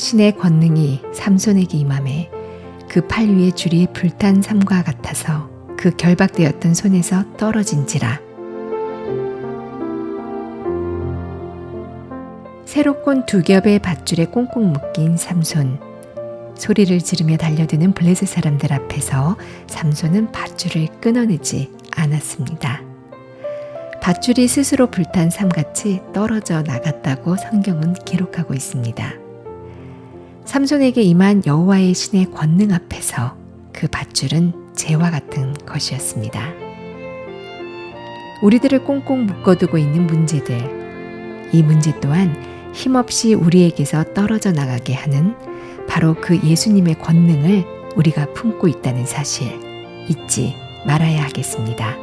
신의 권능이 삼손에게 임함에 그 팔 위에 줄이 불탄 삼과 같아서 그 결박되었던 손에서 떨어진지라. 새로 꼰 두 겹의 밧줄에 꽁꽁 묶인 삼손. 소리를 지르며 달려드는 블레셋 사람들 앞에서 삼손은 밧줄을 끊어내지 않았습니다. 밧줄이 스스로 불탄 삶같이 떨어져 나갔다고 성경은 기록하고 있습니다. 삼손에게 임한 여호와의 신의 권능 앞에서 그 밧줄은 재와 같은 것이었습니다. 우리들을 꽁꽁 묶어두고 있는 문제들, 이 문제 또한 힘없이 우리에게서 떨어져 나가게 하는 바로 그 예수님의 권능을 우리가 품고 있다는 사실 잊지 말아야 하겠습니다.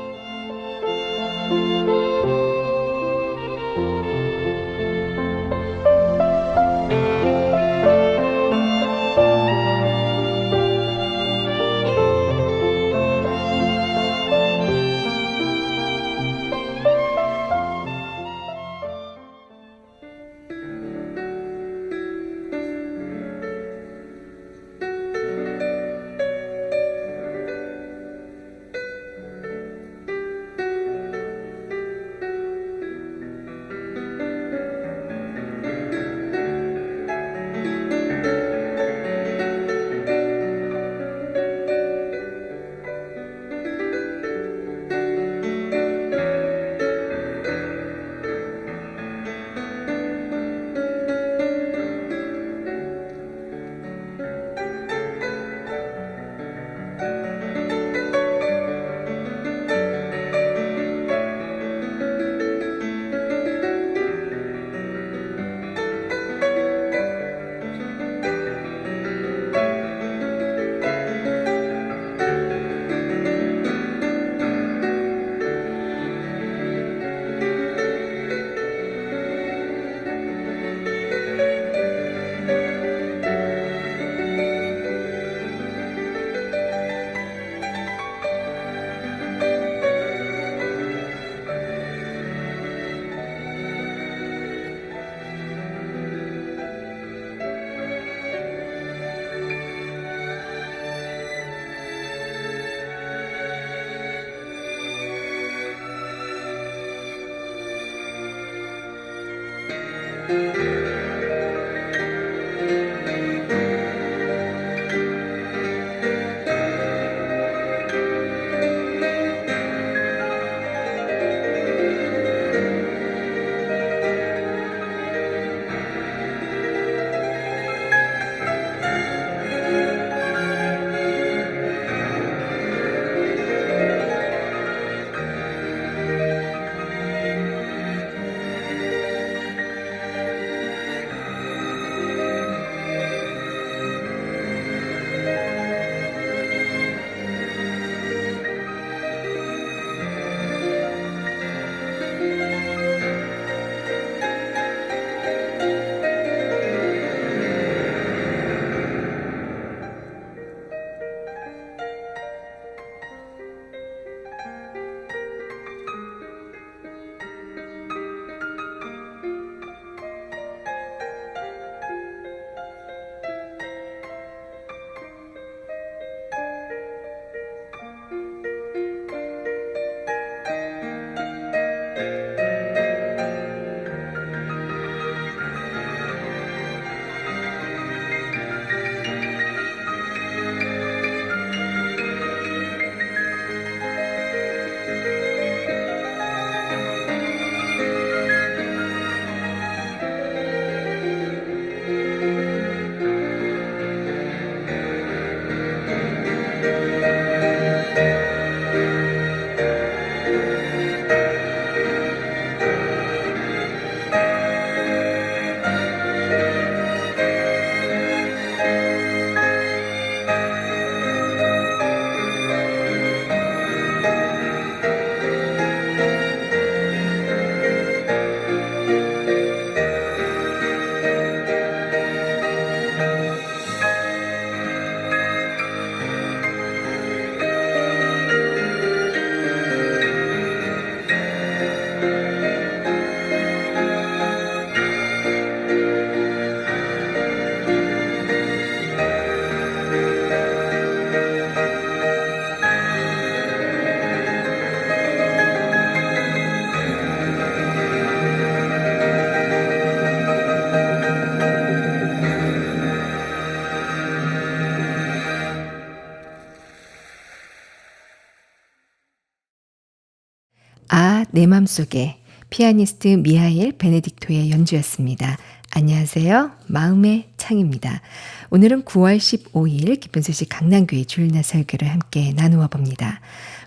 내 맘속에 피아니스트 미하일 베네딕토의 연주였습니다. 안녕하세요. 마음의 창입니다. 오늘은 9월 15일 기쁜 소식 강남교회 주일날 설교를 함께 나누어 봅니다.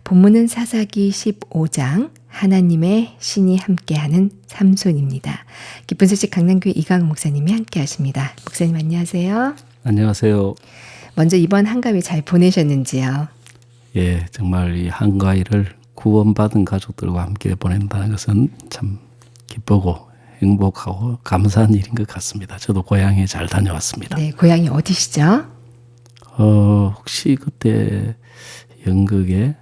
본문은 사사기 15장 하나님의 신이 함께하는 삼손입니다. 기쁜 소식 강남교회 이강욱 목사님이 함께 하십니다. 목사님 안녕하세요. 안녕하세요. 먼저 이번 한가위 잘 보내셨는지요? 예, 정말 이 한가위를 구원받은 가족들과 함께 보낸다는 것은 참 기쁘고 행복하고 감사한 일인 것 같습니다. 저도 고향에 잘 다녀왔습니다. 네, 고향이 어디시죠? 혹시 그때 연극에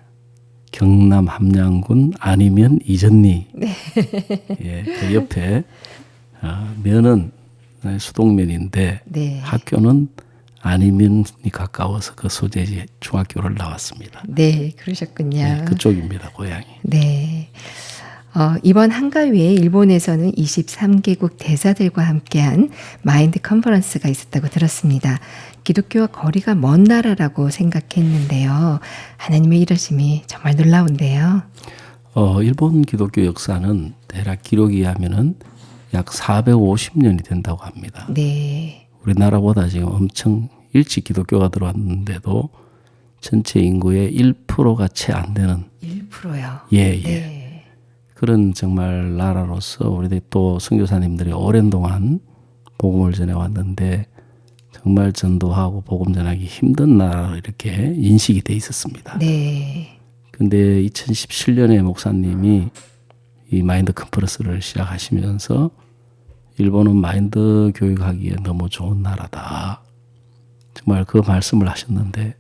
경남 함양군 아니면 이전리 네. 예, 그 옆에 면은 수동면인데 네. 학교는 아니면이 가까워서 그 소재지 중학교를 나왔습니다. 네, 그러셨군요. 네, 그쪽입니다, 고향이. 네. 이번 한가위에 일본에서는 23개국 대사들과 함께한 마인드 컨퍼런스가 있었다고 들었습니다. 기독교와 거리가 먼 나라라고 생각했는데요. 하나님의 이러심이 정말 놀라운데요. 일본 기독교 역사는 대략 기록에 의하면은 약 450년이 된다고 합니다. 네. 우리나라보다 지금 엄청 일찍 기독교가 들어왔는데도 전체 인구의 1%가 채 안 되는 1%요. 예. 네. 그런 정말 나라로서 우리들 또 선교사님들이 오랜 동안 복음을 전해왔는데 정말 전도하고 복음 전하기 힘든 나라로 이렇게 인식이 돼 있었습니다. 네. 근데 2017년에 목사님이 이 마인드 컨퍼런스를 시작하시면서 일본은 마인드 교육하기에 너무 좋은 나라다. 정말 그 말씀을 하셨는데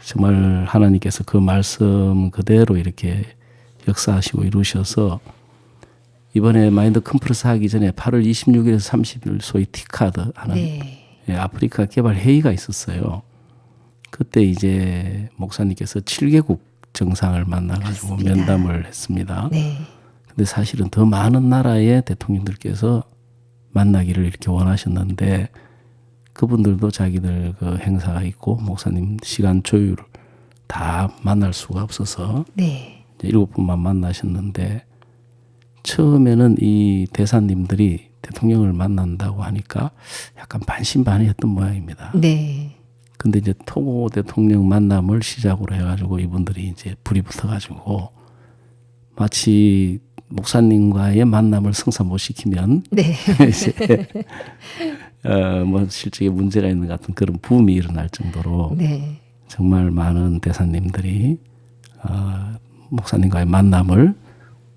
정말 하나님께서 그 말씀 그대로 이렇게 역사하시고 이루셔서 이번에 마인드 컨퍼런스 하기 전에 8월 26일에서 30일 소위 티카드 하는 네. 아프리카 개발 회의가 있었어요. 그때 이제 목사님께서 7개국 정상을 만나가지고 그렇습니다. 면담을 했습니다. 네. 근데 사실은 더 많은 나라의 대통령들께서 만나기를 이렇게 원하셨는데 그분들도 자기들 그 행사가 있고 목사님 시간 조율을 다 만날 수가 없어서 네. 7분만 만나셨는데 처음에는 이 대사님들이 대통령을 만난다고 하니까 약간 반신반의했던 모양입니다. 네. 근데 이제 토고 대통령 만남을 시작으로 해가지고 이분들이 이제 불이 붙어가지고 마치 목사님과의 만남을 성사 못 시키면 네. 이제 뭐 실제 문제가 있는 것 같은 그런 붐이 일어날 정도로 네. 정말 많은 대사님들이 목사님과의 만남을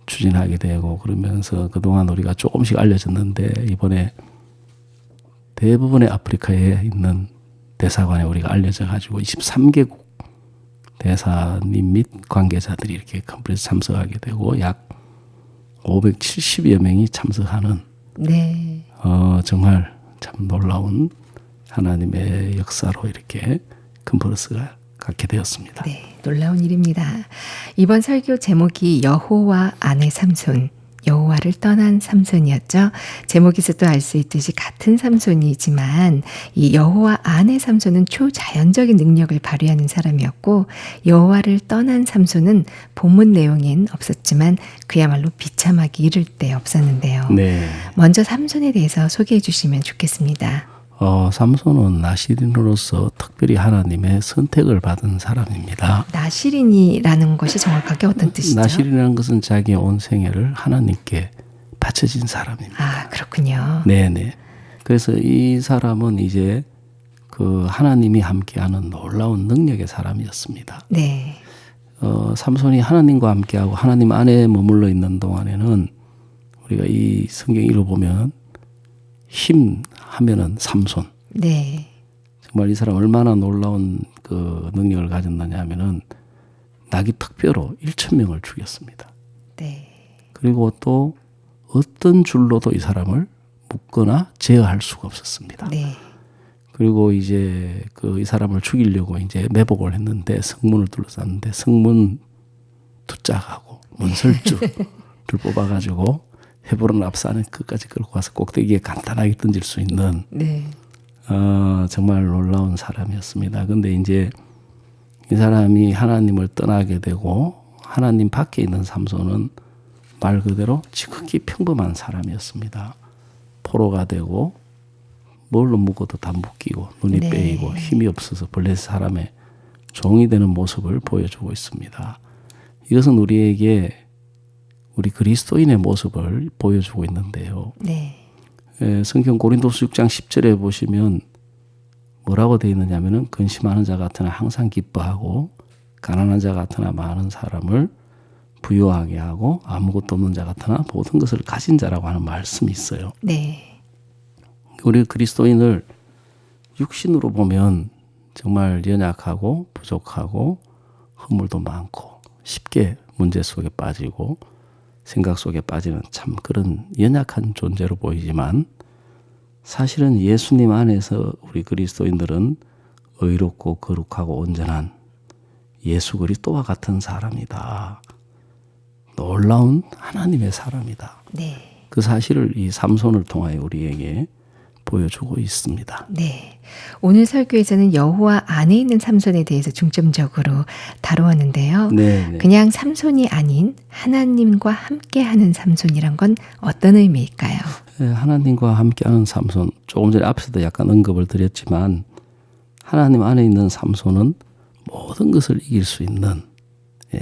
추진하게 되고 그러면서 그동안 우리가 조금씩 알려졌는데 이번에 대부분의 아프리카에 있는 대사관에 우리가 알려져 가지고 23개국 대사님 및 관계자들이 이렇게 컨퍼런스 참석하게 되고 약 570여 명이 참석하는 네. 정말 참 놀라운 하나님의 역사로 이렇게 컨퍼런스가 갖게 되었습니다. 네, 놀라운 일입니다. 이번 설교 제목이 여호와 안의 삼손, 여호와를 떠난 삼손이었죠. 제목에서도 알 수 있듯이 같은 삼손이지만 이 여호와 안의 삼손은 초자연적인 능력을 발휘하는 사람이었고 여호와를 떠난 삼손은 본문 내용엔 없었지만 그야말로 비참하기 이를 데 없었는데요. 네. 먼저 삼손에 대해서 소개해 주시면 좋겠습니다. 삼손은 나시린으로서 특별히 하나님의 선택을 받은 사람입니다. 나시린이라는 것이 정확하게 어떤 뜻이죠? 나시린이라는 것은 자기의 온 생애를 하나님께 바쳐진 사람입니다. 아, 그렇군요. 네네. 그래서 이 사람은 이제 그 하나님이 함께하는 놀라운 능력의 사람이었습니다. 네. 삼손이 하나님과 함께하고 하나님 안에 머물러 있는 동안에는 우리가 이 성경 읽어보면 힘 하면은 삼손. 네. 정말 이 사람 얼마나 놀라운 그 능력을 가졌느냐 하면은 낙이 특별로 1,000명을 죽였습니다. 네. 그리고 또 어떤 줄로도 이 사람을 묶거나 제어할 수가 없었습니다. 네. 그리고 이제 그 이 사람을 죽이려고 이제 매복을 했는데 성문을 둘러쌌는데 성문 두짝하고 문설주를 뽑아가지고 헤브론 앞산에 끝까지 끌고 가서 꼭대기에 간단하게 던질 수 있는 네. 정말 놀라운 사람이었습니다. 근데 이제 이 사람이 하나님을 떠나게 되고 하나님 밖에 있는 삼손은 말 그대로 지극히 평범한 사람이었습니다. 포로가 되고 뭘로 묶어도 다 묶이고 눈이 네. 빼이고 힘이 없어서 블레셋 사람의 종이 되는 모습을 보여주고 있습니다. 이것은 우리에게 우리 그리스도인의 모습을 보여주고 있는데요. 네. 성경 고린도서 6장 10절에 보시면 뭐라고 되어 있느냐면은 근심하는 자 같으나 항상 기뻐하고 가난한 자 같으나 많은 사람을 부유하게 하고 아무것도 없는 자 같으나 모든 것을 가진 자라고 하는 말씀이 있어요. 네. 우리 그리스도인을 육신으로 보면 정말 연약하고 부족하고 허물도 많고 쉽게 문제 속에 빠지고 생각 속에 빠지는 참 그런 연약한 존재로 보이지만 사실은 예수님 안에서 우리 그리스도인들은 의롭고 거룩하고 온전한 예수 그리스도와 같은 사람이다. 놀라운 하나님의 사람이다. 네. 그 사실을 이 삼손을 통하여 우리에게 보여주고 있습니다. 네. 오늘 설교에서는 여호와 안에 있는 삼손에 대해서 중점적으로 다루었는데요. 네. 그냥 삼손이 아닌 하나님과 함께하는 삼손이란 건 어떤 의미일까요? 하나님과 함께하는 삼손, 조금 전에 앞에서도 약간 언급을 드렸지만 하나님 안에 있는 삼손은 모든 것을 이길 수 있는,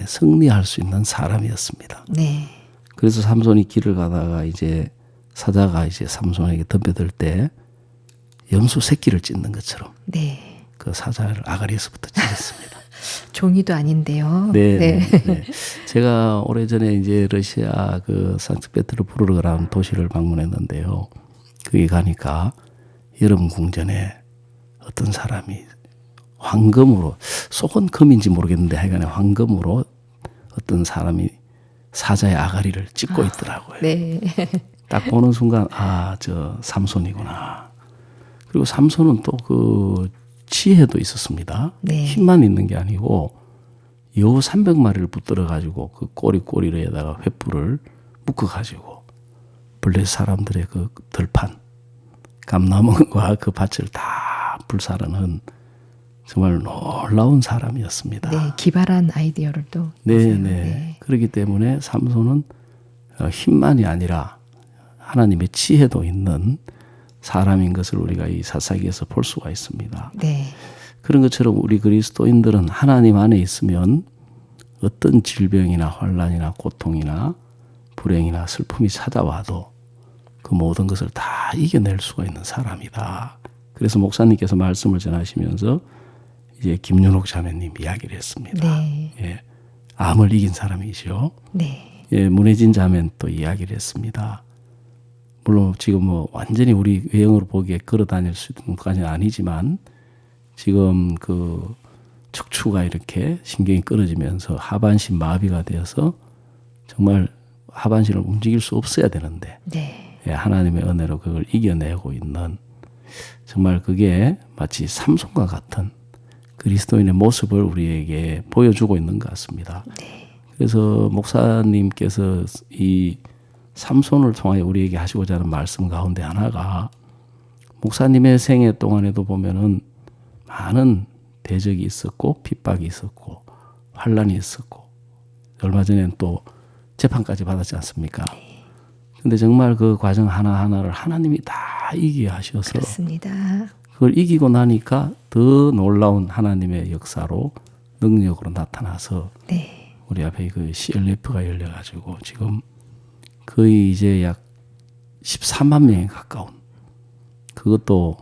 승리할 수 있는 사람이었습니다. 네. 그래서 삼손이 길을 가다가 이제 사자가 이제 삼손에게 덤벼들 때 염소 새끼를 찢는 것처럼 네. 그 사자를 아가리에서부터 찢었습니다. 종이도 아닌데요. 네. 제가 오래전에 이제 러시아 그 상트페테르부르크라는 도시를 방문했는데요. 거기 가니까 여름 궁전에 어떤 사람이 황금으로, 속은 금인지 모르겠는데 하여간에 황금으로 어떤 사람이 사자의 아가리를 찢고 있더라고요. 네. 딱 보는 순간 저 삼손이구나. 그리고 삼손은 또 그 지혜도 있었습니다. 네. 힘만 있는 게 아니고 여우 300마리를 붙들어 가지고 그 꼬리에다가 횃불을 묶어 가지고 블레셋 사람들의 그 들판 감나무와 그 밭을 다 불사르는 정말 놀라운 사람이었습니다. 네. 기발한 아이디어를 또. 네. 네. 그렇기 때문에 삼손은 힘만이 아니라 하나님의 지혜도 있는 사람인 것을 우리가 이 사사기에서 볼 수가 있습니다. 네. 그런 것처럼 우리 그리스도인들은 하나님 안에 있으면 어떤 질병이나 환난이나 고통이나 불행이나 슬픔이 찾아와도 그 모든 것을 다 이겨낼 수가 있는 사람이다. 그래서 목사님께서 말씀을 전하시면서 이제 김윤옥 자매님 이야기를 했습니다. 네. 암을 이긴 사람이죠. 네. 문혜진 자매는 또 이야기를 했습니다. 물론 지금 뭐 완전히 우리 외형으로 보기에 걸어 다닐 수 있는 것까지는 아니지만 지금 그 척추가 이렇게 신경이 끊어지면서 하반신 마비가 되어서 정말 하반신을 움직일 수 없어야 되는데 네. 하나님의 은혜로 그걸 이겨내고 있는 정말 그게 마치 삼손과 같은 그리스도인의 모습을 우리에게 보여주고 있는 것 같습니다. 네. 그래서 목사님께서 이 삼손을 통하여 우리에게 하시고자 하는 말씀 가운데 하나가 목사님의 생애 동안에도 보면은 많은 대적이 있었고 핍박이 있었고 환란이 있었고 얼마 전에는 또 재판까지 받았지 않습니까? 근데 정말 그 과정 하나하나를 하나님이 다 이기게 하셔서 그렇습니다. 그걸 이기고 나니까 더 놀라운 하나님의 역사로 능력으로 나타나서 네. 우리 앞에 그 CLF가 열려가지고 지금 거의 이제 약 13만 명에 가까운 그것도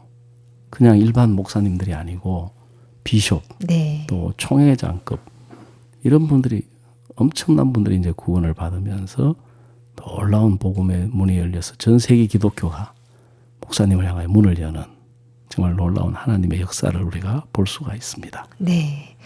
그냥 일반 목사님들이 아니고 비숍 네. 또 총회장급 이런 분들이 엄청난 분들이 이제 구원을 받으면서 놀라운 복음의 문이 열려서 전 세계 기독교가 목사님을 향하여 문을 여는 정말 놀라운 하나님의 역사를 우리가 볼 수가 있습니다. 네.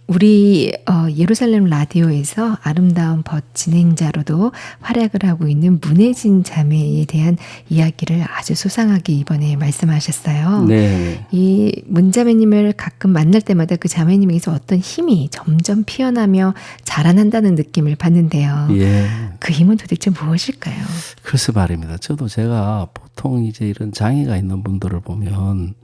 우리 예루살렘 라디오에서 아름다운 벗 진행자로도 활약을 하고 있는 문혜진 자매에 대한 이야기를 아주 소상하게 이번에 말씀하셨어요. 네. 이 문자매님을 가끔 만날 때마다 그 자매님에게서 어떤 힘이 점점 피어나며 자라난다는 느낌을 받는데요. 예. 그 힘은 도대체 무엇일까요? 글쎄 말입니다. 저도 제가 보통 이제 이런 장애가 있는 분들을 보면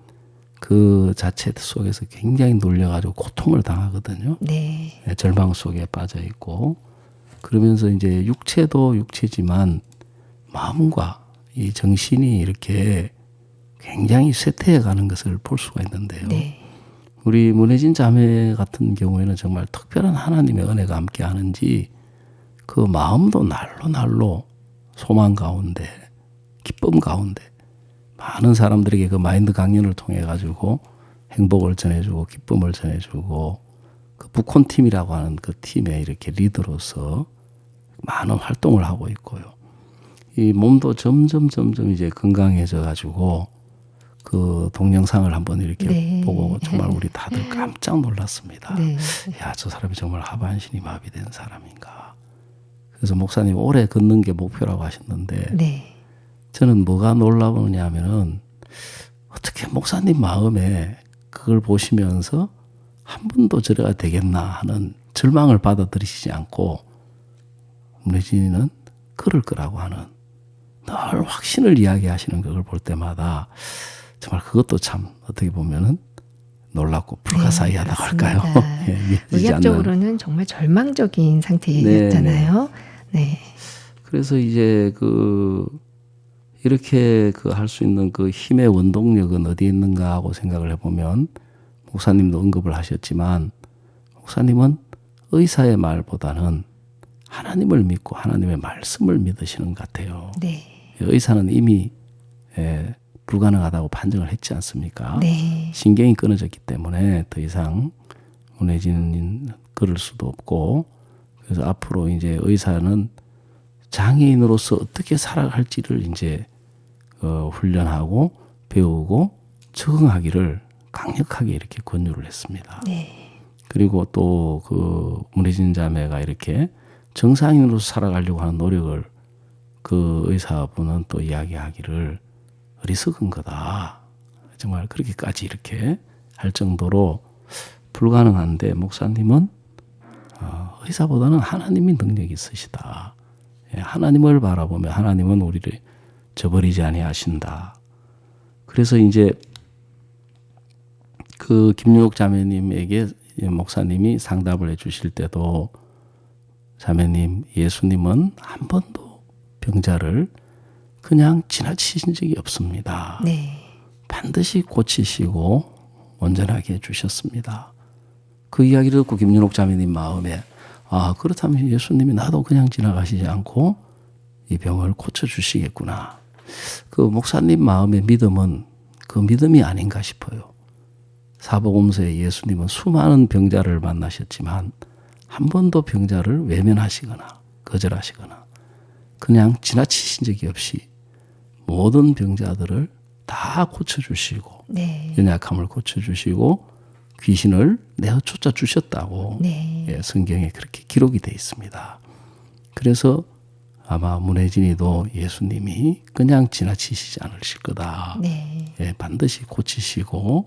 그 자체 속에서 굉장히 눌려가지고 고통을 당하거든요. 네. 절망 속에 빠져 있고 그러면서 이제 육체도 육체지만 마음과 이 정신이 이렇게 굉장히 쇠퇴해 가는 것을 볼 수가 있는데요. 네. 우리 문혜진 자매 같은 경우에는 정말 특별한 하나님의 은혜가 함께 하는지 그 마음도 날로 날로 소망 가운데 기쁨 가운데 많은 사람들에게 그 마인드 강연을 통해 가지고 행복을 전해주고 기쁨을 전해주고 그 북콘 팀이라고 하는 그 팀의 이렇게 리더로서 많은 활동을 하고 있고요. 이 몸도 점점 이제 건강해져 가지고 그 동영상을 한번 이렇게 네. 보고 정말 우리 다들 깜짝 놀랐습니다. 네. 야, 저 사람이 정말 하반신이 마비된 사람인가. 그래서 목사님 오래 걷는 게 목표라고 하셨는데 네. 저는 뭐가 놀라우냐 하면은 어떻게 목사님 마음에 그걸 보시면서 한 번도 저래가 되겠나 하는 절망을 받아들이시지 않고 문혜진이는 그럴 거라고 하는 늘 확신을 이야기하시는 그걸 볼 때마다 정말 그것도 참 어떻게 보면은 놀랍고 불가사의하다고 할까요? 예, 믿어지지 않는. 의학적으로는 정말 절망적인 상태였잖아요. 네. 그래서 이제 이렇게 할 수 있는 그 힘의 원동력은 어디에 있는가 하고 생각을 해보면 목사님도 언급을 하셨지만 목사님은 의사의 말보다는 하나님을 믿고 하나님의 말씀을 믿으시는 것 같아요. 네. 의사는 이미 불가능하다고 판정을 했지 않습니까? 네. 신경이 끊어졌기 때문에 더 이상 문혜진은 그럴 수도 없고 그래서 앞으로 이제 의사는 장애인으로서 어떻게 살아갈지를 이제 훈련하고 배우고 적응하기를 강력하게 이렇게 권유를 했습니다. 네. 그리고 또 문혜진 자매가 이렇게 정상인으로서 살아가려고 하는 노력을 그 의사분은 또 이야기하기를 어리석은 거다. 정말 그렇게까지 이렇게 할 정도로 불가능한데 목사님은 의사보다는 하나님이 능력이 있으시다. 하나님을 바라보며 하나님은 우리를 저버리지 아니하신다. 그래서 이제 그 김윤옥 자매님에게 목사님이 상담을 해주실 때도 자매님, 예수님은 한 번도 병자를 그냥 지나치신 적이 없습니다. 네. 반드시 고치시고 온전하게 해주셨습니다. 그 이야기를 듣고 김윤옥 자매님 마음에 그렇다면 예수님이 나도 그냥 지나가시지 않고 이 병을 고쳐주시겠구나. 그 목사님 마음의 믿음은 그 믿음이 아닌가 싶어요. 사복음서에 예수님은 수많은 병자를 만나셨지만 한 번도 병자를 외면하시거나 거절하시거나 그냥 지나치신 적이 없이 모든 병자들을 다 고쳐주시고 네. 연약함을 고쳐주시고 귀신을 내어 쫓아주셨다고 네. 성경에 그렇게 기록이 되어 있습니다. 그래서 아마 문혜진이도 예수님이 그냥 지나치시지 않으실 거다. 네. 반드시 고치시고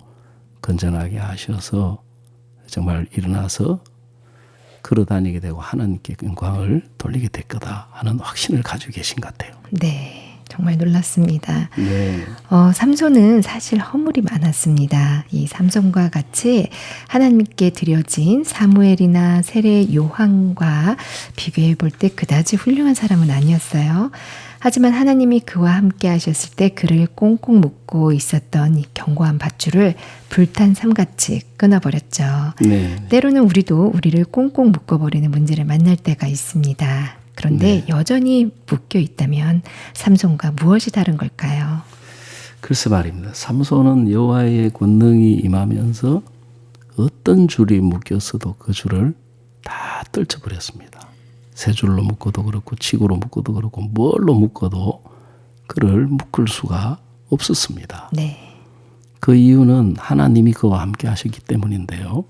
건전하게 하셔서 정말 일어나서 걸어다니게 되고 하나님께 영광을 돌리게 될 거다 하는 확신을 가지고 계신 것 같아요. 네. 정말 놀랐습니다. 네. 삼손은 사실 허물이 많았습니다. 이 삼손과 같이 하나님께 드려진 사무엘이나 세례 요한과 비교해 볼 때 그다지 훌륭한 사람은 아니었어요. 하지만 하나님이 그와 함께 하셨을 때 그를 꽁꽁 묶고 있었던 이 견고한 밧줄을 불탄 삼같이 끊어버렸죠. 네. 때로는 우리도 우리를 꽁꽁 묶어버리는 문제를 만날 때가 있습니다. 그런데 여전히 묶여 있다면 삼손과 무엇이 다른 걸까요? 글쎄 말입니다. 삼손은 여호와의 권능이 임하면서 어떤 줄이 묶였어도 그 줄을 다 떨쳐버렸습니다. 새 줄로 묶어도 그렇고 치고로 묶어도 그렇고 뭘로 묶어도 그를 묶을 수가 없었습니다. 네. 그 이유는 하나님이 그와 함께 하셨기 때문인데요.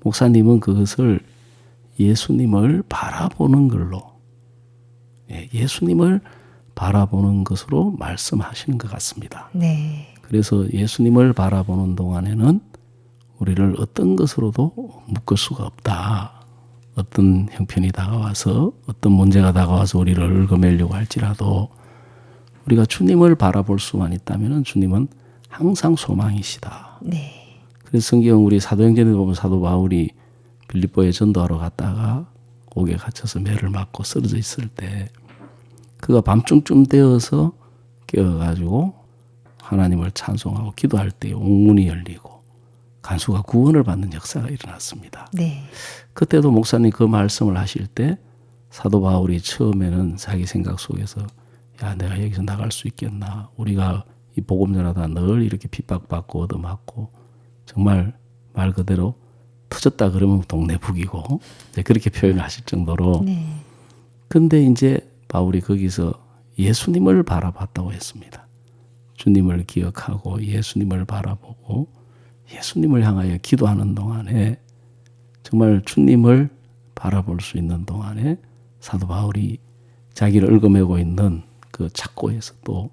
목사님은 그것을 예수님을 바라보는 걸로 예수님을 바라보는 것으로 말씀하시는 것 같습니다. 네. 그래서 예수님을 바라보는 동안에는 우리를 어떤 것으로도 묶을 수가 없다. 어떤 형편이 다가와서 어떤 문제가 다가와서 우리를 얽어매려고 할지라도 우리가 주님을 바라볼 수만 있다면 주님은 항상 소망이시다. 네. 그래서 성경 우리 사도행전에 보면 사도 바울이 빌립보에 전도하러 갔다가 옥에 갇혀서 매를 맞고 쓰러져 있을 때 그가 밤중쯤 되어서 깨어가지고 하나님을 찬송하고 기도할 때 옥문이 열리고 간수가 구원을 받는 역사가 일어났습니다. 네. 그때도 목사님 그 말씀을 하실 때 사도 바울이 처음에는 자기 생각 속에서 야, 내가 여기서 나갈 수 있겠나. 우리가 이 복음 전하다 늘 이렇게 핍박받고 얻어맞고 정말 말 그대로 터졌다 그러면 동네 북이고 그렇게 표현을 하실 정도로 네. 근데 이제 바울이 거기서 예수님을 바라봤다고 했습니다. 주님을 기억하고 예수님을 바라보고 예수님을 향하여 기도하는 동안에 정말 주님을 바라볼 수 있는 동안에 사도 바울이 자기를 얽어매고 있는 그 착고에서 또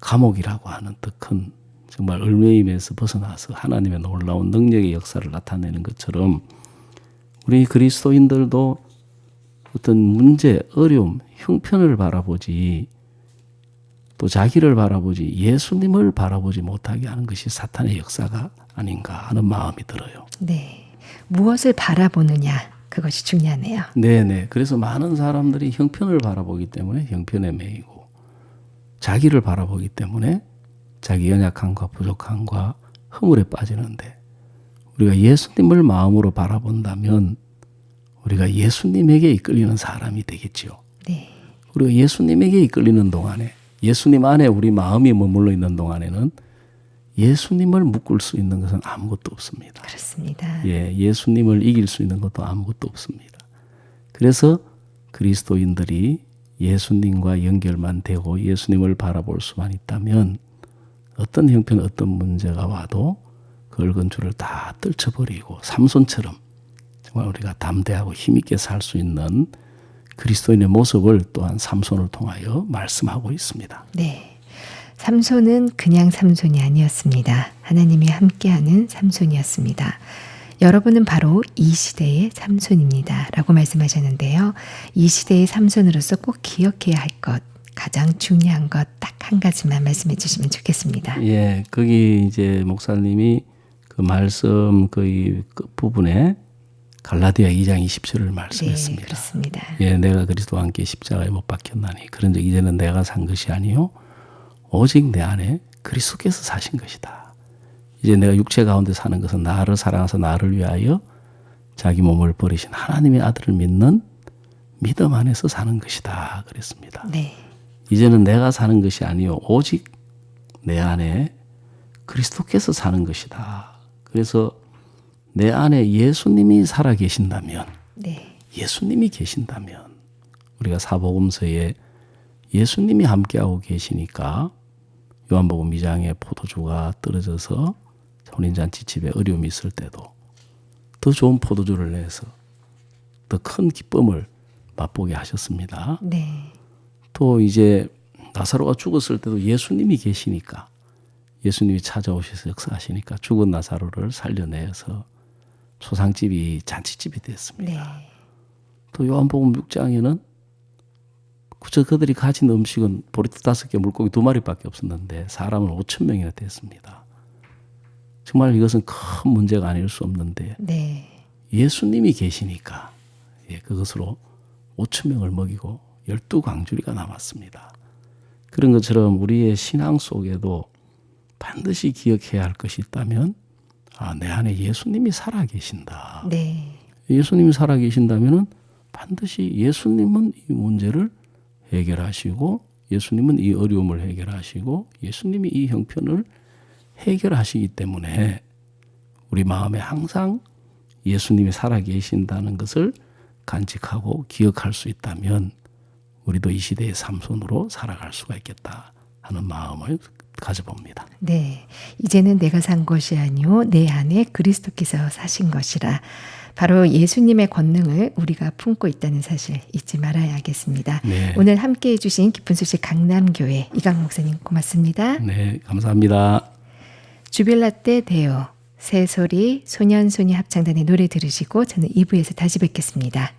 감옥이라고 하는 더 큰 정말 얽매임에서 벗어나서 하나님의 놀라운 능력의 역사를 나타내는 것처럼 우리 그리스도인들도 어떤 문제, 어려움, 형편을 바라보지 또 자기를 바라보지 예수님을 바라보지 못하게 하는 것이 사탄의 역사가 아닌가 하는 마음이 들어요. 네. 무엇을 바라보느냐 그것이 중요하네요. 네네. 그래서 많은 사람들이 형편을 바라보기 때문에 형편에 매이고 자기를 바라보기 때문에 자기 연약함과 부족함과 허물에 빠지는데 우리가 예수님을 마음으로 바라본다면 우리가 예수님에게 이끌리는 사람이 되겠지요. 네. 우리가 예수님에게 이끌리는 동안에 예수님 안에 우리 마음이 머물러 있는 동안에는 예수님을 묶을 수 있는 것은 아무것도 없습니다. 그렇습니다. 예, 예수님을 이길 수 있는 것도 아무것도 없습니다. 그래서 그리스도인들이 예수님과 연결만 되고 예수님을 바라볼 수만 있다면 어떤 형편, 어떤 문제가 와도 그 얽은 줄을 다 떨쳐버리고 삼손처럼 정말 우리가 담대하고 힘있게 살 수 있는 그리스도인의 모습을 또한 삼손을 통하여 말씀하고 있습니다. 네. 삼손은 그냥 삼손이 아니었습니다. 하나님이 함께하는 삼손이었습니다. 여러분은 바로 이 시대의 삼손입니다. 라고 말씀하셨는데요. 이 시대의 삼손으로서 꼭 기억해야 할 것, 가장 중요한 것 딱 한 가지만 말씀해 주시면 좋겠습니다. 예, 거기 이제 목사님이 그 말씀 거의 끝부분에 갈라디아 2장 20절을 말씀했습니다. 네, 그렇습니다. 예, 내가 그리스도와 함께 십자가에 못 박혔나니 그런즉 이제는 내가 산 것이 아니요 오직 내 안에 그리스도께서 사신 것이다. 이제 내가 육체 가운데 사는 것은 나를 사랑하사 나를 위하여 자기 몸을 버리신 하나님의 아들을 믿는 믿음 안에서 사는 것이다. 그랬습니다. 네. 이제는 내가 사는 것이 아니요 오직 내 안에 그리스도께서 사는 것이다. 그래서 내 안에 예수님이 살아 계신다면 네. 예수님이 계신다면 우리가 사복음서에 예수님이 함께하고 계시니까 요한복음 2장에 포도주가 떨어져서 혼인잔치 집에 어려움이 있을 때도 더 좋은 포도주를 내서 더 큰 기쁨을 맛보게 하셨습니다. 네. 또 이제 나사로가 죽었을 때도 예수님이 계시니까 예수님이 찾아오셔서 역사하시니까 죽은 나사로를 살려내서 초상집이 잔치집이 됐습니다. 네. 또 요한복음 6장에는 그저 그들이 가진 음식은 보리떡 5개 물고기 2마리밖에 없었는데 사람은 5,000명이나 됐습니다. 정말 이것은 큰 문제가 아닐 수 없는데 네. 예수님이 계시니까 그것으로 5,000명을 먹이고 12광주리가 남았습니다. 그런 것처럼 우리의 신앙 속에도 반드시 기억해야 할 것이 있다면 내 안에 예수님이 살아계신다. 네. 예수님이 살아계신다면 반드시 예수님은 이 문제를 해결하시고 예수님은 이 어려움을 해결하시고 예수님이 이 형편을 해결하시기 때문에 우리 마음에 항상 예수님이 살아계신다는 것을 간직하고 기억할 수 있다면 우리도 이 시대의 삼손으로 살아갈 수가 있겠다 하는 마음을 가져봅니다. 네. 이제는 내가 산 것이 아니오 내 안에 그리스도께서 사신 것이라. 바로 예수님의 권능을 우리가 품고 있다는 사실 잊지 말아야겠습니다. 네. 오늘 함께해 주신 기쁜 소식 강남교회 이강 목사님 고맙습니다. 네, 감사합니다. 주빌라떼 데오 새소리 소년소녀 합창단의 노래 들으시고 저는 2부에서 다시 뵙겠습니다.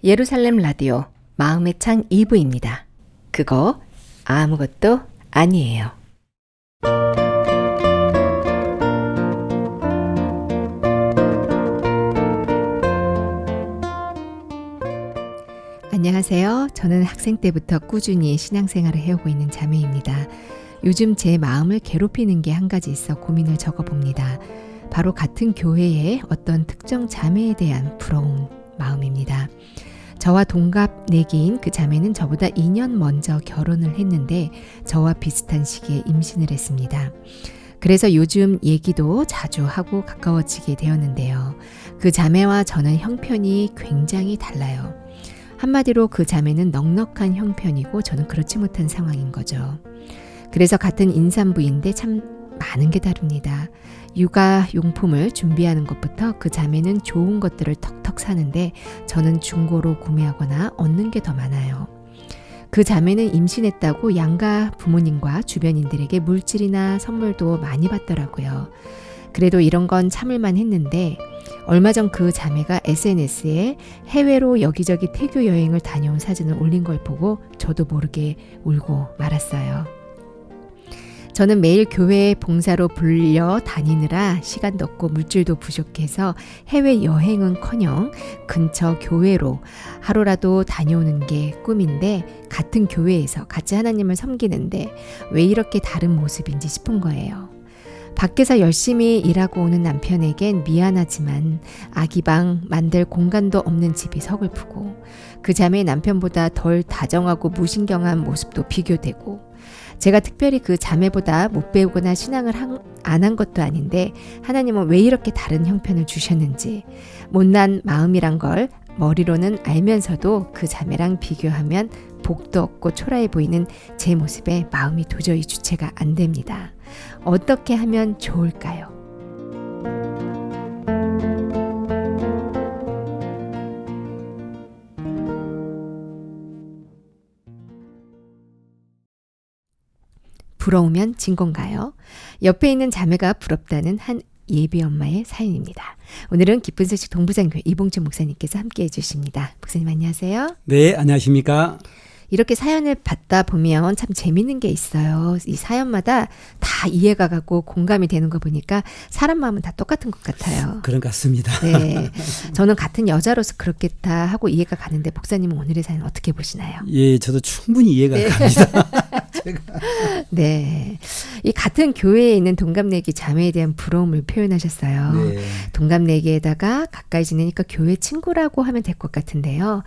예루살렘 라디오 마음의 창 2부입니다. 그거 아무것도 아니에요. 안녕하세요. 저는 학생 때부터 꾸준히 신앙생활을 해오고 있는 자매입니다. 요즘 제 마음을 괴롭히는 게 한 가지 있어 고민을 적어봅니다. 바로 같은 교회의 어떤 특정 자매에 대한 부러운 마음입니다. 저와 동갑 내기인 그 자매는 저보다 2년 먼저 결혼을 했는데 저와 비슷한 시기에 임신을 했습니다. 그래서 요즘 얘기도 자주 하고 가까워지게 되었는데요. 그 자매와 저는 형편이 굉장히 달라요. 한마디로 그 자매는 넉넉한 형편이고 저는 그렇지 못한 상황인 거죠. 그래서 같은 임산부인데 참 많은 게 다릅니다. 육아 용품을 준비하는 것부터 그 자매는 좋은 것들을 턱턱 사는데 저는 중고로 구매하거나 얻는 게 더 많아요. 그 자매는 임신했다고 양가 부모님과 주변인들에게 물질이나 선물도 많이 받더라고요. 그래도 이런 건 참을만 했는데 얼마 전 그 자매가 SNS에 해외로 여기저기 태교 여행을 다녀온 사진을 올린 걸 보고 저도 모르게 울고 말았어요. 저는 매일 교회에 봉사로 불려 다니느라 시간도 없고 물질도 부족해서 해외여행은커녕 근처 교회로 하루라도 다녀오는 게 꿈인데 같은 교회에서 같이 하나님을 섬기는데 왜 이렇게 다른 모습인지 싶은 거예요. 밖에서 열심히 일하고 오는 남편에겐 미안하지만 아기방 만들 공간도 없는 집이 서글프고 그 자매의 남편보다 덜 다정하고 무신경한 모습도 비교되고 제가 특별히 그 자매보다 못 배우거나 신앙을 안 한 것도 아닌데 하나님은 왜 이렇게 다른 형편을 주셨는지 못난 마음이란 걸 머리로는 알면서도 그 자매랑 비교하면 복도 없고 초라해 보이는 제 모습에 마음이 도저히 주체가 안 됩니다. 어떻게 하면 좋을까요? 부러우면 진 건가요? 옆에 있는 자매가 부럽다는 한 예비 엄마의 사연입니다. 오늘은 기쁜 소식 동부장교회 이봉준 목사님께서 함께해 주십니다. 목사님 안녕하세요. 네, 안녕하십니까? 이렇게 사연을 받다 보면 참 재밌는 게 있어요. 이 사연마다 다 이해가 가고 공감이 되는 거 보니까 사람 마음은 다 똑같은 것 같아요. 그런 것 같습니다. 네, 저는 같은 여자로서 그렇겠다 하고 이해가 가는데 목사님은 오늘의 사연 어떻게 보시나요? 예, 저도 충분히 이해가 갑니다. 네, 이 같은 교회에 있는 동갑내기 자매에 대한 부러움을 표현하셨어요. 네. 동갑내기에다가 가까이 지내니까 교회 친구라고 하면 될 것 같은데요.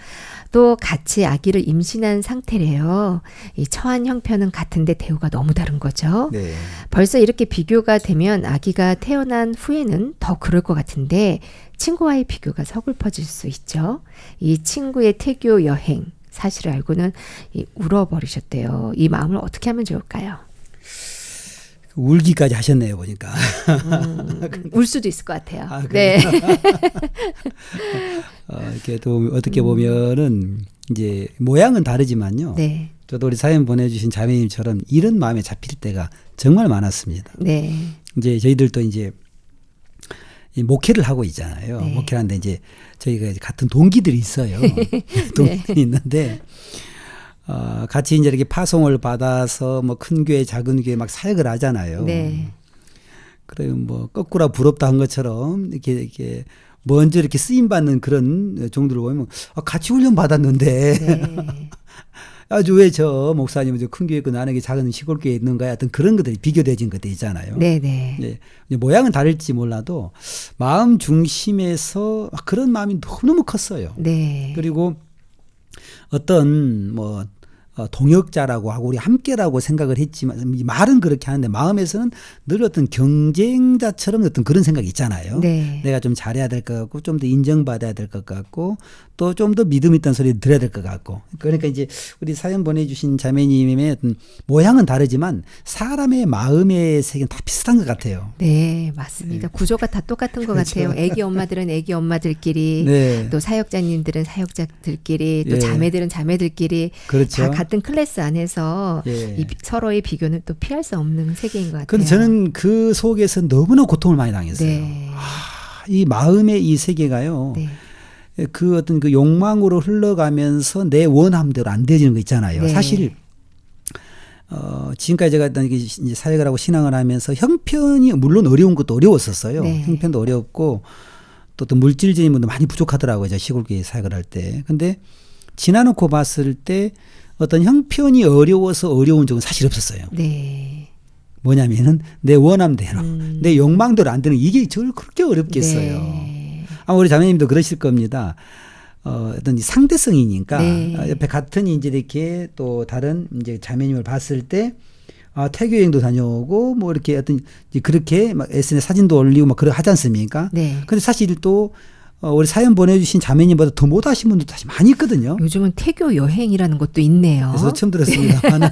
또 같이 아기를 임신한 상태래요. 이 처한 형편은 같은데 대우가 너무 다른 거죠. 네. 벌써 이렇게 비교가 되면 아기가 태어난 후에는 더 그럴 것 같은데 친구와의 비교가 서글퍼질 수 있죠. 이 친구의 태교 여행 사실을 알고는 울어버리셨대요. 이 마음을 어떻게 하면 좋을까요? 울기까지 하셨네요, 보니까. 울 수도 있을 것 같아요. 아, 네. 이렇게 또 어떻게 보면은 이제 모양은 다르지만요. 네. 저도 우리 사연 보내주신 자매님처럼 이런 마음에 잡힐 때가 정말 많았습니다. 네. 이제 저희들도 이제 이 목회를 하고 있잖아요. 네. 목회를 하는데 이제 저희가 이제 같은 동기들이 있어요. 동기들이 있는데 같이 이제 이렇게 파송을 받아서 뭐 큰 교회, 작은 교회 막 사역을 하잖아요. 네. 그러면 뭐 거꾸로 부럽다 한 것처럼 이렇게 먼저 이렇게 쓰임 받는 그런 종들을 보면 같이 훈련 받았는데 네. 아주 왜 저 목사님은 저 큰 교회 있고 나는 작은 시골 교회에 있는 거야 어떤 그런 것들이 비교되진 것들 있잖아요. 네. 네. 예, 모양은 다를지 몰라도 마음 중심에서 그런 마음이 너무너무 컸어요. 네. 그리고 어떤 뭐 동역자라고 하고 우리 함께라고 생각을 했지만 이 말은 그렇게 하는데 마음에서는 늘 어떤 경쟁자처럼 어떤 그런 생각이 있잖아요. 네. 내가 좀 잘해야 될 것 같고 좀 더 인정받아야 될 것 같고 또 좀 더 믿음 있다는 소리 들어야 될 것 같고 그러니까 이제 우리 사연 보내주신 자매님의 어떤 모양은 다르지만 사람의 마음의 세계는 다 비슷한 것 같아요. 네, 맞습니다. 구조가 다 똑같은 것 그렇죠. 같아요. 애기 엄마들은 애기 엄마들끼리, 네. 또 사역자님들은 사역자들끼리, 또 예. 자매들은 자매들끼리, 그렇죠. 다 같은 클래스 안에서 예. 서로의 비교는 또 피할 수 없는 세계인 것 같아요. 그런데 저는 그 속에서 너무나 고통을 많이 당했어요. 네. 이 마음의 이 세계가요. 네. 그 어떤 그 욕망으로 흘러가면서 내 원함대로 안 되지는 거 있잖아요. 네. 사실 지금까지 제가 어떤 이제 사역을 하고 신앙을 하면서 형편이 물론 어려운 것도 어려웠었어요. 네. 형편도 어렵고 또 물질적인 분도 많이 부족하더라고요. 제가 시골교회 사역을 할 때. 근데 지나놓고 봤을 때 어떤 형편이 어려워서 어려운 적은 사실 없었어요. 네. 뭐냐면은 내 원함대로 내 욕망대로 안 되는 이게 저를 그렇게 어렵겠어요. 네. 아마 우리 자매님도 그러실 겁니다. 어떤 상대성이니까 네. 옆에 같은 이제 이렇게 또 다른 이제 자매님을 봤을 때 태교 여행도 다녀오고 뭐 이렇게 어떤 이제 그렇게 막 SNS 사진도 올리고 막 그러 하지 않습니까? 네. 근데 사실 또 우리 사연 보내주신 자매님보다 더 못하신 분도 사실 많이 있거든요. 요즘은 태교 여행이라는 것도 있네요. 그래서 처음 들었습니다만은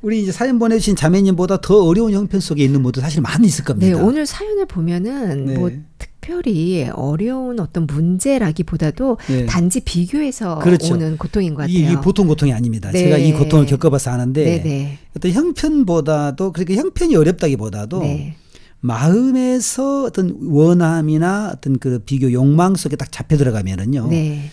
우리 이제 사연 보내주신 자매님보다 더 어려운 형편 속에 있는 분도 사실 많이 있을 겁니다. 네, 오늘 사연을 보면은 네. 뭐 특별히 어려운 어떤 문제라기보다도 네. 단지 비교해서 그렇죠. 오는 고통인 것 같아요. 이게 보통 고통이 아닙니다. 네. 제가 이 고통을 겪어봐서 아는데 네네. 어떤 형편보다도 그러니까 형편이 어렵다기보다도 네. 마음에서 어떤 원함이나 어떤 그 비교 욕망 속에 딱 잡혀 들어가면은요. 네.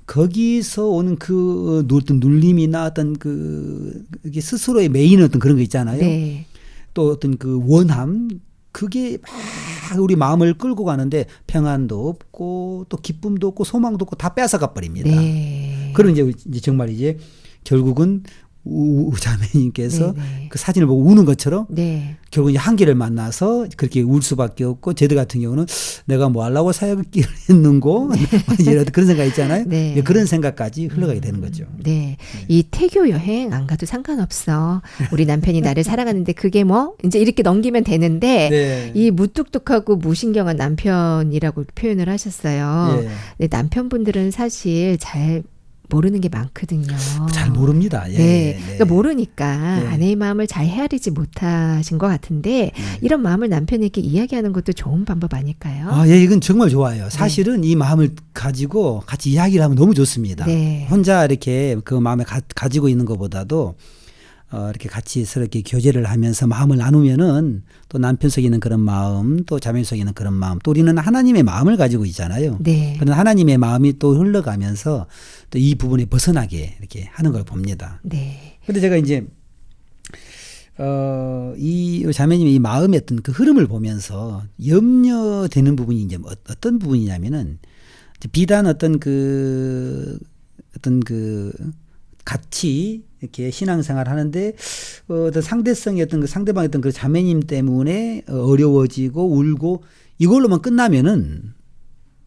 거기서 오는 그 어떤 눌림이나 어떤 그 이게 스스로의 메이는 어떤 그런 거 있잖아요. 네. 또 어떤 그 원함 그게 막 우리 마음을 끌고 가는데 평안도 없고 또 기쁨도 없고 소망도 없고 다 뺏어가 버립니다. 네. 그럼 이제 정말 이제 결국은 자매님께서 네네. 그 사진을 보고 우는 것처럼 네. 결국 이제 한계를 만나서 그렇게 울 수밖에 없고 저들 같은 경우는 내가 뭐 하려고 사역을 했는고 이제 그런 생각 있잖아요. 네. 그런 생각까지 흘러가게 되는 거죠. 네. 이 태교 여행 안 가도 상관없어. 우리 남편이 나를 사랑하는데 그게 뭐 이제 이렇게 넘기면 되는데 네. 이 무뚝뚝하고 무신경한 남편이라고 표현을 하셨어요. 예. 근데 남편분들은 사실 잘 모르는 게 많거든요. 잘 모릅니다. 예. 네. 네. 그러니까 모르니까 네. 아내의 마음을 잘 헤아리지 못하신 것 같은데 이런 마음을 남편에게 이야기하는 것도 좋은 방법 아닐까요? 예, 이건 정말 좋아요. 사실은 이 마음을 가지고 같이 이야기를 하면 너무 좋습니다. 네. 혼자 이렇게 그 마음에 가지고 있는 것보다도 이렇게 같이 서로 이렇게 교제를 하면서 마음을 나누면은 또 남편 속에 있는 그런 마음, 또 자매 속에 있는 그런 마음, 또 우리는 하나님의 마음을 가지고 있잖아요. 네. 그런 하나님의 마음이 또 흘러가면서 또 이 부분에 벗어나게 이렇게 하는 걸 봅니다. 네. 근데 제가 이제 이 자매님의 이 마음의 어떤 그 흐름을 보면서 염려되는 부분이 이제 어떤 부분이냐면은 비단 어떤 그 같이 이렇게 신앙생활 하는데 어떤 상대성이 어떤 그 상대방의 어떤 그 자매님 때문에 어려워지고 울고 이걸로만 끝나면은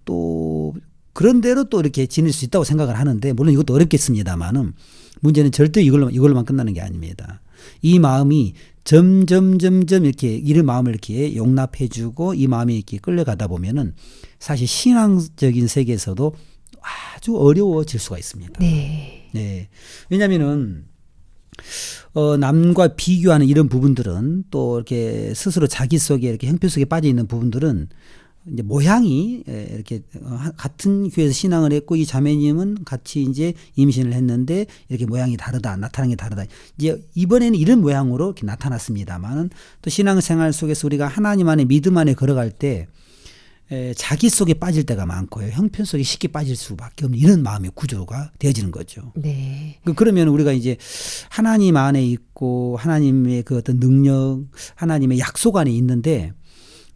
또 그런 대로 또 이렇게 지낼 수 있다고 생각을 하는데 물론 이것도 어렵겠습니다만은 문제는 절대 이걸로만 끝나는 게 아닙니다. 이 마음이 점점 이렇게 이런 마음을 이렇게 용납해주고 이 마음이 이렇게 끌려가다 보면은 사실 신앙적인 세계에서도 아주 어려워질 수가 있습니다. 네. 네. 왜냐면은 남과 비교하는 이런 부분들은 또 이렇게 스스로 자기 속에 이렇게 형편 속에 빠져 있는 부분들은 이제 모양이 이렇게 같은 교회에서 신앙을 했고 이 자매님은 같이 이제 임신을 했는데 이렇게 모양이 다르다, 나타나는 게 다르다. 이제 이번에는 이런 모양으로 이렇게 나타났습니다만은 또 신앙생활 속에서 우리가 하나님 안에 믿음 안에 걸어갈 때 자기 속에 빠질 때가 많고요. 형편 속에 쉽게 빠질 수밖에 없는 이런 마음의 구조가 되어지는 거죠. 네. 그러면 우리가 이제 하나님 안에 있고 하나님의 그 어떤 능력, 하나님의 약속 안에 있는데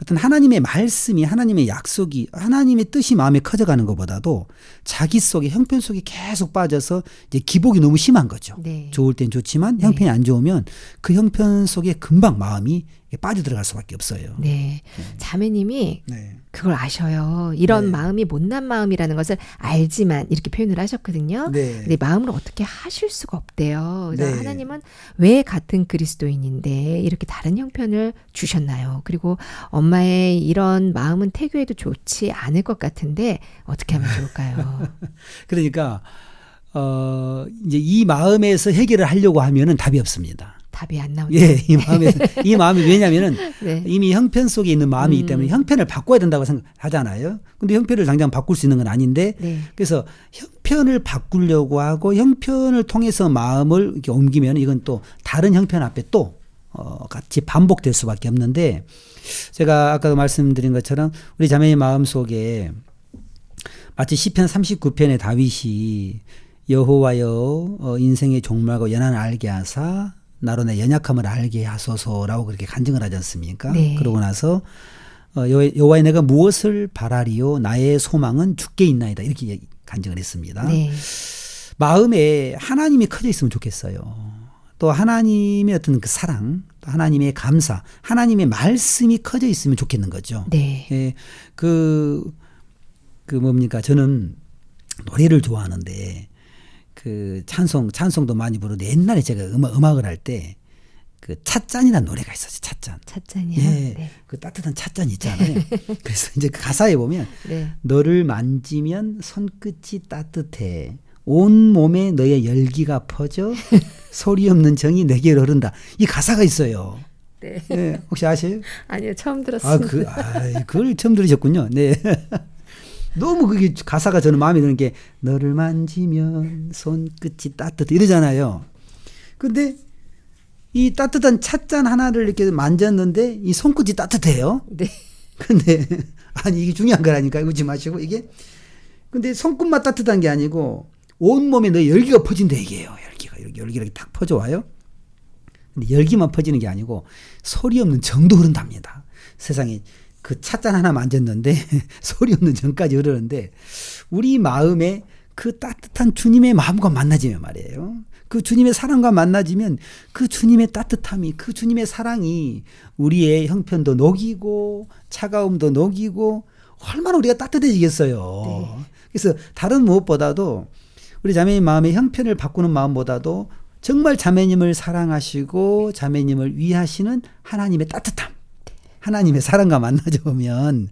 어떤 하나님의 말씀이 하나님의 약속이 하나님의 뜻이 마음에 커져가는 것보다도 자기 속에 형편 속에 계속 빠져서 이제 기복이 너무 심한 거죠. 네. 좋을 땐 좋지만 형편이 안 좋으면 그 형편 속에 금방 마음이 빠져들어갈 수밖에 없어요. 네. 자매님이 네. 그걸 아셔요. 이런 네. 마음이 못난 마음이라는 것을 알지만 이렇게 표현을 하셨거든요. 네. 근데 마음을 어떻게 하실 수가 없대요. 그래서 네. 하나님은 왜 같은 그리스도인인데 이렇게 다른 형편을 주셨나요? 그리고 엄마의 이런 마음은 태교에도 좋지 않을 것 같은데 어떻게 하면 좋을까요? 그러니까 이제 이 마음에서 해결을 하려고 하면은 답이 없습니다. 답이 안 나오네요. 예, 이 마음이 왜냐면은 네. 이미 형편 속에 있는 마음이기 때문에 형편을 바꿔야 된다고 생각하잖아요. 근데 형편을 당장 바꿀 수 있는 건 아닌데 네. 그래서 형편을 바꾸려고 하고 형편을 통해서 마음을 이렇게 옮기면 이건 또 다른 형편 앞에 또 같이 반복될 수밖에 없는데 제가 아까도 말씀드린 것처럼 우리 자매의 마음 속에 마치 시편 39편의 다윗이 여호와여 인생의 종말과 연한을 알게 하사 나로 내 연약함을 알게 하소서라고 그렇게 간증을 하지 않습니까? 네. 그러고 나서 여호와여 내가 무엇을 바라리요 나의 소망은 주께 있나이다 이렇게 간증을 했습니다. 네. 마음에 하나님이 커져 있으면 좋겠어요. 또 하나님의 어떤 그 사랑, 또 하나님의 감사, 하나님의 말씀이 커져 있으면 좋겠는 거죠. 네. 예, 뭡니까? 저는 노래를 좋아하는데 그 찬송도 많이 부르는데 옛날에 제가 음악을 할 때 그 찻잔이라는 노래가 있었어요. 찻잔. 찻잔이요? 예, 네. 그 따뜻한 찻잔 있잖아요. 그래서 이제 그 가사에 보면 네. 너를 만지면 손끝이 따뜻해. 온 몸에 너의 열기가 퍼져 소리 없는 정이 내게로 흐른다. 이 가사가 있어요. 네. 네, 혹시 아세요? 아니요, 처음 들었습니다. 그걸 처음 들으셨군요. 네. 너무 그게 가사가 저는 마음에 드는 게 너를 만지면 손끝이 따뜻해 이러잖아요. 근데 이 따뜻한 찻잔 하나를 이렇게 만졌는데 이 손끝이 따뜻해요. 네. 근데 아니 이게 중요한 거라니까요. 웃지 마시고 이게 근데 손끝만 따뜻한 게 아니고 온 몸에 너 열기가 퍼진다 이게요. 열기가 이렇게 탁 퍼져와요. 근데 열기만 퍼지는 게 아니고 소리 없는 정도 흐른답니다. 세상에 그 찻잔 하나 만졌는데 소리 없는 정까지 흐르는데 우리 마음에 그 따뜻한 주님의 마음과 만나지면 말이에요. 그 주님의 사랑과 만나지면 그 주님의 따뜻함이 그 주님의 사랑이 우리의 형편도 녹이고 차가움도 녹이고 얼마나 우리가 따뜻해지겠어요. 네. 그래서 다른 무엇보다도 우리 자매님 마음의 형편을 바꾸는 마음보다도 정말 자매님을 사랑하시고 자매님을 위하시는 하나님의 따뜻함, 하나님의 사랑과 만나져 보면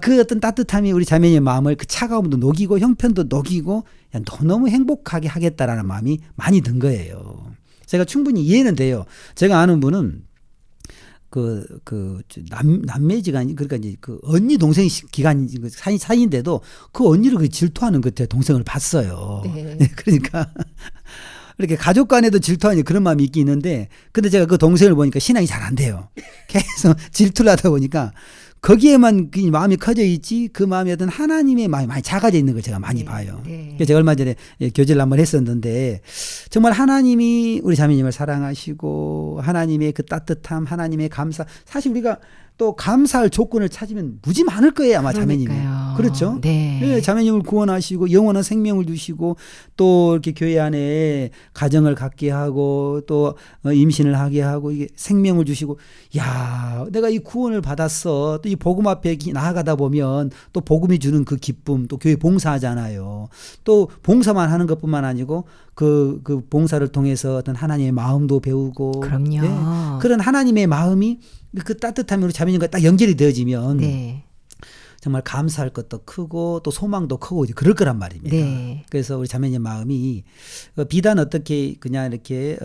그 어떤 따뜻함이 우리 자매님의 마음을 그 차가움도 녹이고 형편도 녹이고 너무 행복하게 하겠다라는 마음이 많이 든 거예요. 제가 충분히 이해는 돼요. 제가 아는 분은 남매지간이 그러니까 이제 그 언니 동생 기간 사이인데도 그 언니를 그 질투하는 그때 동생을 봤어요. 네. 그러니까 이렇게 가족 간에도 질투하니 그런 마음이 있긴 있는데, 근데 제가 그 동생을 보니까 신앙이 잘 안 돼요. 계속 질투를 하다 보니까 거기에만 그 마음이 커져 있지, 그 마음에 어떤 하나님의 마음이 많이 작아져 있는 걸 제가 많이 봐요. 그래서 제가 얼마 전에 교제를 한번 했었는데, 정말 하나님이 우리 자매님을 사랑하시고 하나님의 그 따뜻함, 하나님의 감사, 사실 우리가 또 감사할 조건을 찾으면 무지 많을 거예요, 아마 자매님이. 그러니까요. 그렇죠? 네. 네, 자매님을 구원하시고 영원한 생명을 주시고, 또 이렇게 교회 안에 가정을 갖게 하고, 또 임신을 하게 하고, 이게 생명을 주시고, 야, 내가 이 구원을 받았어. 또 이 복음 앞에 나아가다 보면 또 복음이 주는 그 기쁨, 또 교회 봉사하잖아요. 또 봉사만 하는 것뿐만 아니고 그 봉사를 통해서 어떤 하나님의 마음도 배우고, 그럼요. 네, 그런 하나님의 마음이 그 따뜻함으로 자매님과 딱 연결이 되어지면 네. 정말 감사할 것도 크고 또 소망도 크고 이제 그럴 거란 말입니다. 네. 그래서 우리 자매님 마음이 비단 어떻게 그냥 이렇게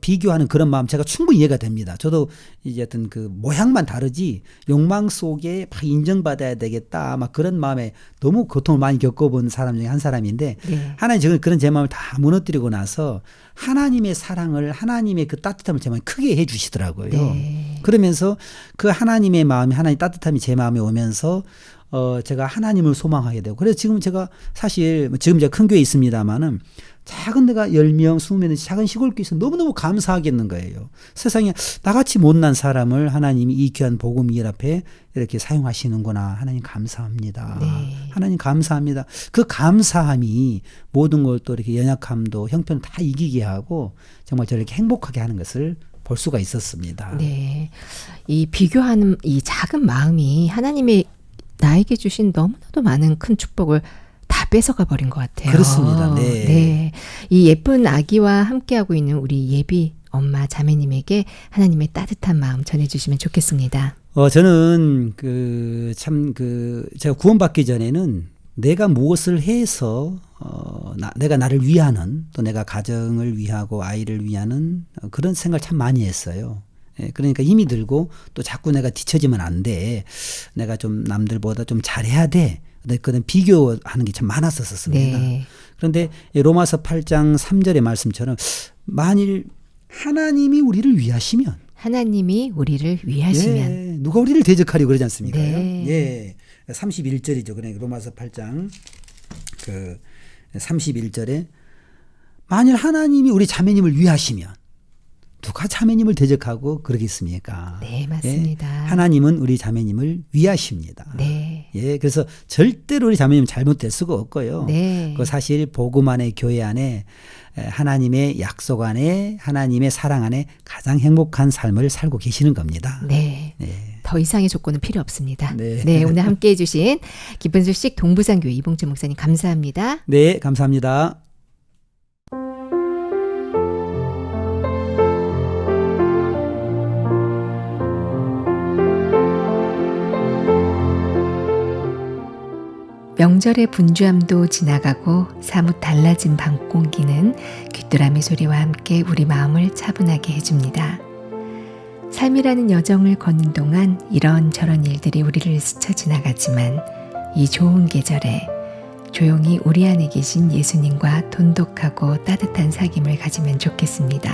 비교하는 그런 마음 제가 충분히 이해가 됩니다. 저도 이제 어떤 그 모양만 다르지 욕망 속에 막 인정받아야 되겠다 막 그런 마음에 너무 고통을 많이 겪어본 사람 중에 한 사람인데, 네. 하나님 지금 그런 제 마음을 다 무너뜨리고 나서 하나님의 사랑을, 하나님의 그 따뜻함을 제 마음에 크게 해 주시더라고요. 네. 그러면서 그 하나님의 마음이, 하나님 따뜻함이 제 마음에 오면서 제가 하나님을 소망하게 되고, 그래서 지금 제가 사실 지금 제가 큰 교회에 있습니다만은 작은 데가 10명, 20명 작은 시골 교회에서 너무너무 감사하겠는 거예요. 세상에 나같이 못난 사람을 하나님이 이 귀한 복음 일 앞에 이렇게 사용하시는구나. 하나님 감사합니다. 네. 하나님 감사합니다. 그 감사함이 모든 걸 또 이렇게 연약함도 형편을 다 이기게 하고 정말 저렇게 행복하게 하는 것을 볼 수가 있었습니다. 네. 이 비교하는 이 작은 마음이 하나님의 나에게 주신 너무나도 많은 큰 축복을 다 뺏어가 버린 것 같아요. 그렇습니다. 네. 네. 이 예쁜 아기와 함께하고 있는 우리 예비 엄마 자매님에게 하나님의 따뜻한 마음 전해주시면 좋겠습니다. 저는 제가 구원받기 전에는 내가 무엇을 해서 내가 나를 위하는, 또 내가 가정을 위하고 아이를 위하는 그런 생각을 참 많이 했어요. 예, 그러니까 힘이 들고 또 자꾸 내가 뒤처지면 안 돼. 내가 좀 남들보다 좀 잘해야 돼. 그런 비교하는 게 참 많았었습니다. 네. 그런데 로마서 8장 3절의 말씀처럼 만일 하나님이 우리를 위하시면, 하나님이 우리를 위하시면 예, 누가 우리를 대적하리고 그러지 않습니까? 네. 예. 31절이죠. 그러니까 로마서 8장 31절에 만일 하나님이 우리 자매님을 위하시면 누가 자매님을 대적하고 그러겠습니까? 네, 맞습니다. 예, 하나님은 우리 자매님을 위하십니다. 네. 예, 그래서 절대로 우리 자매님 잘못될 수가 없고요. 네. 그 사실 복음 안에, 교회 안에, 하나님의 약속 안에, 하나님의 사랑 안에 가장 행복한 삶을 살고 계시는 겁니다. 네. 네. 더 이상의 조건은 필요 없습니다. 네. 네, 오늘 함께 해주신 기쁜 소식 동부산교회 이봉재 목사님 감사합니다. 네, 감사합니다. 명절의 분주함도 지나가고 사뭇 달라진 밤 공기는 귀뚜라미 소리와 함께 우리 마음을 차분하게 해줍니다. 삶이라는 여정을 걷는 동안 이런저런 일들이 우리를 스쳐 지나가지만 이 좋은 계절에 조용히 우리 안에 계신 예수님과 돈독하고 따뜻한 사귐을 가지면 좋겠습니다.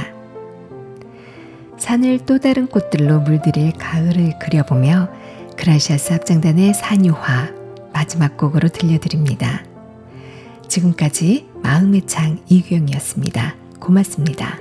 산을 또 다른 꽃들로 물들일 가을을 그려보며 그라시아스 합창단의 산유화 마지막 곡으로 들려드립니다. 지금까지 마음의 창 이규영이었습니다. 고맙습니다.